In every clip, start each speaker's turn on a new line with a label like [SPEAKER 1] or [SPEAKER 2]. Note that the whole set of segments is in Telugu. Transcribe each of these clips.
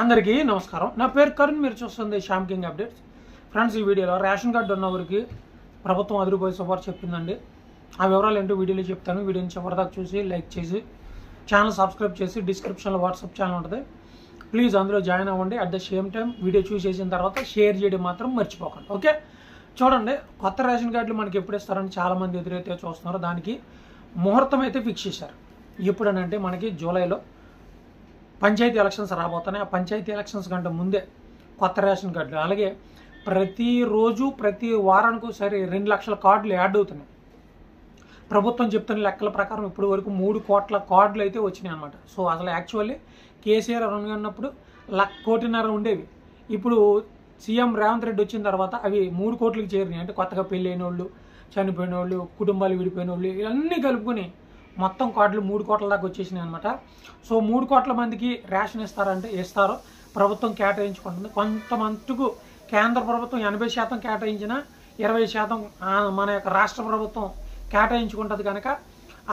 [SPEAKER 1] అందరికీ నమస్కారం. నా పేరు కరుణ్. మీరు చూస్తుంది శ్యామ్ కింగ్ అప్డేట్స్. ఫ్రెండ్స్, ఈ వీడియోలో రేషన్ కార్డు ఉన్నవారికి ప్రభుత్వం అదిరిపోయి శుభార్త చెప్పిందండి. ఆ వివరాలు ఏంటో వీడియోలో చెప్తాను. వీడియోని చివరిదాకా చూసి లైక్ చేసి ఛానల్ సబ్స్క్రైబ్ చేసి డిస్క్రిప్షన్లో వాట్సాప్ ఛానల్ ఉంటుంది, ప్లీజ్ అందులో జాయిన్ అవ్వండి. At the same time video చూసేసిన తర్వాత షేర్ చేయడం మాత్రం మర్చిపోకండి. ఓకే, చూడండి, కొత్త రేషన్ కార్డులు మనకి ఎప్పుడు ఇస్తారని చాలామంది ఎదురైతే చూస్తున్నారు. దానికి ముహూర్తం అయితే ఫిక్స్ చేశారు. ఎప్పుడనంటే మనకి జూలైలో పంచాయతీ ఎలక్షన్స్ రాబోతున్నాయి. ఆ పంచాయతీ ఎలక్షన్స్ కంటే ముందే కొత్త రేషన్ కార్డులు, అలాగే ప్రతిరోజు ప్రతి వారానికి ఒకసారి 2 లక్షల కార్డులు యాడ్ అవుతున్నాయి. ప్రభుత్వం చెప్తున్న లెక్కల ప్రకారం ఇప్పటి వరకు 3 కోట్ల కార్డులు అయితే వచ్చినాయి అనమాట. సో అసలు యాక్చువల్లీ కేసీఆర్ ఉన్నప్పుడు 1.5 కోటిన్నర ఉండేవి. ఇప్పుడు సీఎం రేవంత్ రెడ్డి వచ్చిన తర్వాత అవి 3 కోట్లకి చేరినాయి. అంటే కొత్తగా పెళ్ళైన వాళ్ళు, చనిపోయిన వాళ్ళు, కుటుంబాలు విడిపోయిన వాళ్ళు, ఇవన్నీ కలుపుకొని మొత్తం కార్డులు 3 కోట్ల దాకా వచ్చేసినాయి అనమాట. సో 3 కోట్ల మందికి రేషన్ ఇస్తారంటే ఇస్తారు, ప్రభుత్వం కేటాయించుకుంటుంది. కొంతమందికు కేంద్ర ప్రభుత్వం 80% కేటాయించిన 20% మన యొక్క రాష్ట్ర ప్రభుత్వం కేటాయించుకుంటుంది. కనుక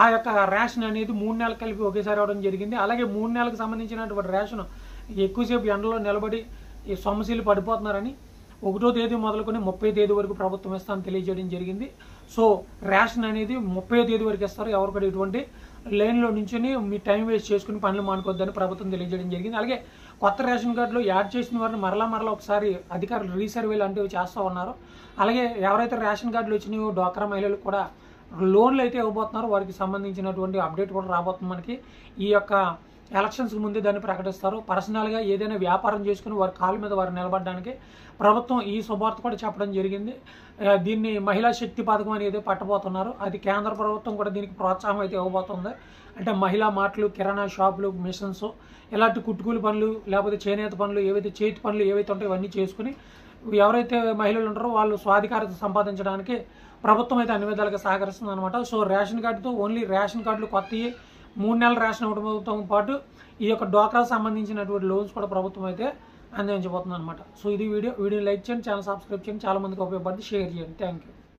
[SPEAKER 1] ఆ యొక్క రేషన్ అనేది 3 నెలలు కలిపి ఒకేసారి ఇవ్వడం జరిగింది. అలాగే 3 నెలలకు సంబంధించినటువంటి రేషన్ ఎక్కువసేపు ఎండలో నిలబడి ఈ సొమ్మశీలు పడిపోతున్నారని 1వ తేదీ మొదలుకొని 30వ తేదీ వరకు ప్రభుత్వం ఇస్తామని తెలియజేయడం జరిగింది. సో రేషన్ అనేది 30వ తేదీ వరకు ఇస్తారు. ఎవరు కూడా ఇటువంటి లైన్లో నుంచుని మీ టైం వేస్ట్ చేసుకుని పనులు మానుకోవద్దని ప్రభుత్వం తెలియజేయడం జరిగింది. అలాగే కొత్త రేషన్ కార్డులో యాడ్ చేసిన వారిని మరలా ఒకసారి అధికారులు రీసర్వేలు అంటూ చేస్తూ ఉన్నారు. అలాగే ఎవరైతే రేషన్ కార్డులు వచ్చినాయో డ్వాక్రా మహిళలు కూడా లోన్లు అయితే ఇవ్వబోతున్నారు. వారికి సంబంధించినటువంటి అప్డేట్ కూడా రాబోతుంది. మనకి ఈ యొక్క ఎలక్షన్స్కి ముందే దాన్ని ప్రకటిస్తారు. పర్సనల్గా ఏదైనా వ్యాపారం చేసుకుని వారి కాళ్ళ మీద వారు నిలబడడానికి ప్రభుత్వం ఈ శుభార్త కూడా చెప్పడం జరిగింది. దీన్ని మహిళా శక్తి పథకం అనేది పట్టబోతున్నారు. అది కేంద్ర ప్రభుత్వం కూడా దీనికి ప్రోత్సాహం అయితే ఇవ్వబోతుంది. అంటే మహిళా మార్ట్లు, కిరాణా షాపులు, మిషన్స్, ఇలాంటి కుట్టుకూలి పనులు, లేకపోతే చేనేత పనులు, ఏవైతే చేతి పనులు ఏవైతే ఉంటాయో ఇవన్నీ చేసుకుని ఎవరైతే మహిళలు ఉంటారో వాళ్ళు స్వాధికారత సంపాదించడానికి ప్రభుత్వం అయితే అన్ని విధాలుగా సహకరిస్తుంది అనమాట. సో రేషన్ కార్డుతో ఓన్లీ రేషన్ కార్డులు కొత్తవి 3 నెలల రేషన్ ఇవ్వడంతో పాటు ఈ యొక్క డ్వాక్రాకు సంబంధించినటువంటి లోన్స్ కూడా ప్రభుత్వం అయితే అందించబోతుంది అనమాట. సో ఇది వీడియో లైక్ చేయండి, ఛానల్ సబ్స్క్రైబ్ చేయండి, చాలా మందికి ఉపయోగపడుతుంది, షేర్ చేయండి. Thank you.